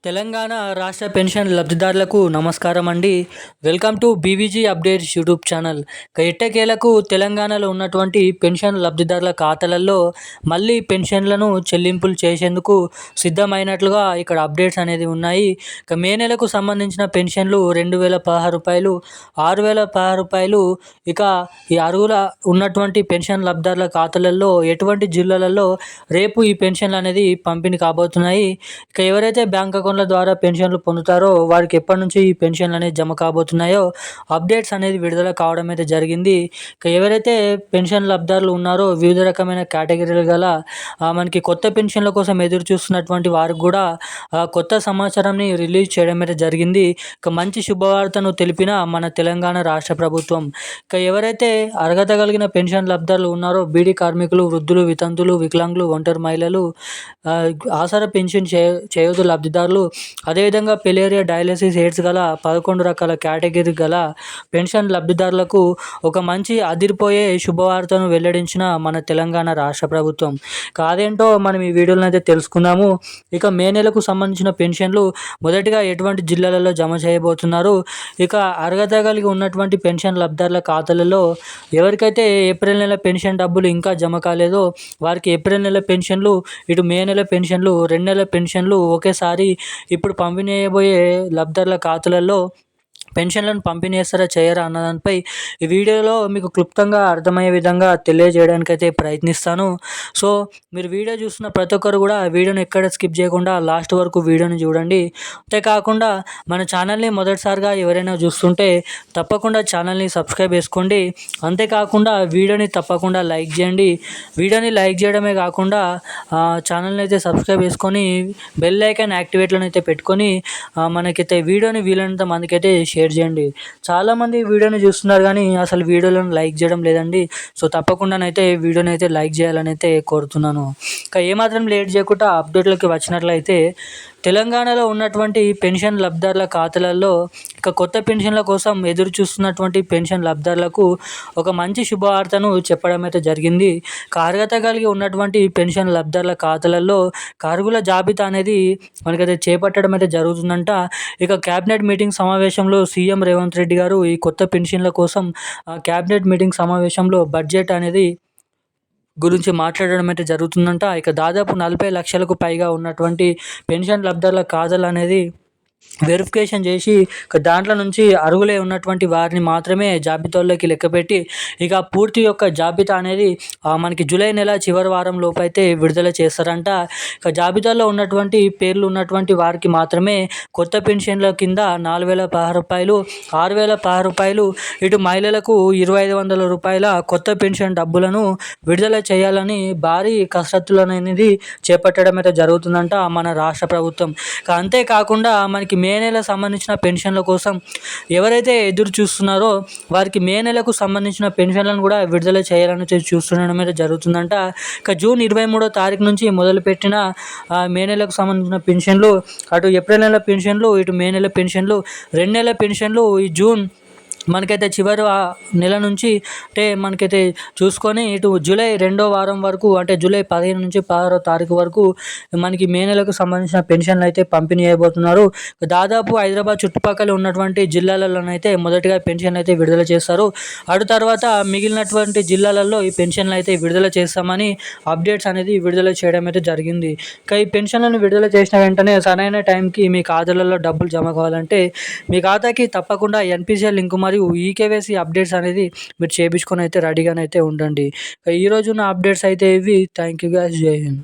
తెలంగాణ రాష్ట్ర పెన్షన్ లబ్ధిదారులకు నమస్కారం అండి. Welcome to BVG updates YouTube channel. ఎట్టకేలకు తెలంగాణలో ఉన్నటువంటి పెన్షన్ లబ్ధిదారుల ఖాతాలలో మళ్ళీ పెన్షన్లను చెల్లింపులు చేసేందుకు సిద్ధమైనట్లుగా ఇక్కడ అప్డేట్స్ అనేది ఉన్నాయి. మే నెలకు సంబంధించిన పెన్షన్లు 2016 రూపాయలు, 6016 రూపాయలు. ఇక ఈ అర్హుల ఉన్నటువంటి పెన్షన్ లబ్ధిదారుల ఖాతాలలో ఎటువంటి జిల్లాలలో రేపు ఈ పెన్షన్లు అనేది పంపిణీ కాబోతున్నాయి. ఇక ఎవరైతే బ్యాంక్ అకౌంట్ల ద్వారా పెన్షన్లు పొందుతారో వారికి ఎప్పటి నుంచి ఈ పెన్షన్లు అనేది జమ కాబోతున్నాయో అప్డేట్స్ అనేది విడుదల కావడం అయితే జరిగింది. ఇక ఎవరైతే పెన్షన్ లబ్ధిదారులు ఉన్నారో వివిధ రకమైన కేటగిరీలు గల మనకి కొత్త పెన్షన్ల కోసం ఎదురు చూస్తున్నటువంటి వారికి కూడా కొత్త సమాచారాన్ని రిలీజ్ చేయడం అయితే జరిగింది. ఇక మంచి శుభవార్తను తెలిపిన మన తెలంగాణ రాష్ట్ర ప్రభుత్వం. ఇక ఎవరైతే అర్హత కలిగిన పెన్షన్ లబ్ధిదారులు ఉన్నారో బీడీ కార్మికులు, వృద్ధులు, వితంతువులు, వికలాంగులు, ఒంటరి మహిళలు, ఆసరా పెన్షన్ చేయూత లబ్ధిదారులు, అదేవిధంగా పెలేరియా, డయాలసిస్, ఎయిడ్స్ గల 11 రకాల కేటగిరీ గల పెన్షన్ లబ్ధిదారులకు ఒక మంచి అదిరిపోయే శుభవార్తను వెల్లడించిన మన తెలంగాణ రాష్ట్ర ప్రభుత్వం. కాదేంటో మనం ఈ వీడియోలో అయితే తెలుసుకుందాము. ఇక మే నెలకు సంబంధించిన పెన్షన్లు మొదటిగా ఎటువంటి జిల్లాలలో జమ చేయబోతున్నారు, ఇక అర్హత కలిగి ఉన్నటువంటి పెన్షన్ లబ్ధిదారుల ఖాతాలలో ఎవరికైతే ఏప్రిల్ నెల పెన్షన్ డబ్బులు ఇంకా జమ కాలేదో వారికి ఏప్రిల్ నెల పెన్షన్లు, ఇటు మే నెల పెన్షన్లు, 2 నెలల పెన్షన్లు ఒకేసారి ఇప్పుడు పంపిణీ చేయబోయే లబ్ధిదారుల ఖాతాలలో పెన్షన్లను పంపిణీ చేస్తారా చేయరా అన్న దానిపై ఈ వీడియోలో మీకు క్లుప్తంగా అర్థమయ్యే విధంగా తెలియజేయడానికైతే ప్రయత్నిస్తాను. సో మీరు వీడియో చూస్తున్న ప్రతి ఒక్కరు కూడా వీడియోని ఎక్కడ స్కిప్ చేయకుండా లాస్ట్ వరకు వీడియోని చూడండి. అంతేకాకుండా మన ఛానల్ని మొదటిసారిగా ఎవరైనా చూస్తుంటే తప్పకుండా ఛానల్ని సబ్స్క్రైబ్ చేసుకోండి. అంతేకాకుండా వీడియోని తప్పకుండా లైక్ చేయండి. వీడియోని లైక్ చేయడమే కాకుండా ఛానల్ని అయితే సబ్స్క్రైబ్ చేసుకొని బెల్ ఐకాన్ యాక్టివేట్లను అయితే పెట్టుకొని మనకైతే వీడియోని వీలైనంత మందికైతే షేర్ చేయండి. చాలామంది వీడియోని చూస్తున్నారు కానీ అసలు వీడియోలను లైక్ చేయడం లేదండి. సో తప్పకుండానైతే వీడియోని అయితే లైక్ చేయాలని అయితే కోరుతున్నాను. ఇంకా ఏమాత్రం లేట్ చేయకుండా అప్డేట్లోకి వచ్చినట్లయితే తెలంగాణలో ఉన్నటువంటి పెన్షన్ లబ్ధిదారుల ఖాతాలలో ఇక కొత్త పెన్షన్ల కోసం ఎదురు చూస్తున్నటువంటి పెన్షన్ లబ్ధిదారులకు ఒక మంచి శుభవార్తను చెప్పడం అయితే జరిగింది. అర్హత కలిగి ఉన్నటువంటి పెన్షన్ లబ్ధిదారుల ఖాతాలలో అర్హుల జాబితా అనేది మనకైతే చేపట్టడం అయితే జరుగుతుందంట. ఇక క్యాబినెట్ మీటింగ్ సమావేశంలో సీఎం రేవంత్ రెడ్డి గారు ఈ కొత్త పెన్షన్ల కోసం క్యాబినెట్ మీటింగ్ సమావేశంలో బడ్జెట్ అనేది గురించి మాట్లాడడం అయితే జరుగుతుందంట. ఇక దాదాపు 40 లక్షలకు పైగా ఉన్నటువంటి పెన్షన్ లబ్ధిదారుల ఖాతాలు అనేది వెరిఫికేషన్ చేసి దాంట్లో నుంచి అర్హులై ఉన్నటువంటి వారిని మాత్రమే జాబితాల్లోకి లెక్కపెట్టి ఇక పూర్తి యొక్క జాబితా అనేది మనకి జూలై నెల చివరి వారం లోపు అయితే విడుదల చేస్తారంట. ఇక జాబితాలో ఉన్నటువంటి పేర్లు ఉన్నటువంటి వారికి మాత్రమే కొత్త పెన్షన్ల కింద 4016 రూపాయలు, 6016 రూపాయలు, ఇటు మహిళలకు 2500 రూపాయల కొత్త పెన్షన్ డబ్బులను విడుదల చేయాలని భారీ కసరత్తులు అనేది చేపట్టడం అయితే జరుగుతుందంట మన రాష్ట్ర ప్రభుత్వం. అంతేకాకుండా మనకి మే నెల సంబంధించిన పెన్షన్ల కోసం ఎవరైతే ఎదురు చూస్తున్నారో వారికి మే నెలకు సంబంధించిన పెన్షన్లను కూడా విడుదల చేయాలని చూస్తుండడం అయితే జరుగుతుందంట. ఇక జూన్ 23వ తారీఖు నుంచి మొదలుపెట్టిన మే నెలకు సంబంధించిన పెన్షన్లు, అటు ఏప్రిల్ నెల పెన్షన్లు, ఇటు మే నెల పెన్షన్లు, 2 నెలల పెన్షన్లు ఈ జూన్ మనకైతే చివరి నెల నుంచి అంటే మనకైతే చూసుకొని ఇటు జూలై 2వ వారం వరకు అంటే జూలై 15 నుంచి 16వ తారీఖు వరకు మనకి మే నెలకు సంబంధించిన పెన్షన్లు అయితే పంపిణీ చేయబోతున్నారు. దాదాపు హైదరాబాద్ చుట్టుపక్కల ఉన్నటువంటి జిల్లాలలోనైతే మొదటిగా పెన్షన్లు అయితే విడుదల చేస్తారు. అటు తర్వాత మిగిలినటువంటి జిల్లాలలో ఈ పెన్షన్లు అయితే విడుదల చేస్తామని అప్డేట్స్ అనేది విడుదల చేయడం అయితే జరిగింది. ఇక ఈ పెన్షన్లను విడుదల చేసిన వెంటనే సరైన టైంకి మీ ఖాతాలలో డబ్బులు జమ కావాలంటే మీ ఖాతాకి తప్పకుండా ఎన్పిసిఐ లింక్ మరియు ఈకేవైసీ అప్డేట్స్ అనేది మీరు చేయించుకొని అయితే రెడీగానైతే ఉండండి. ఈరోజు ఉన్న అప్డేట్స్ అయితే ఇవి. Thank you guys. జై హింద్.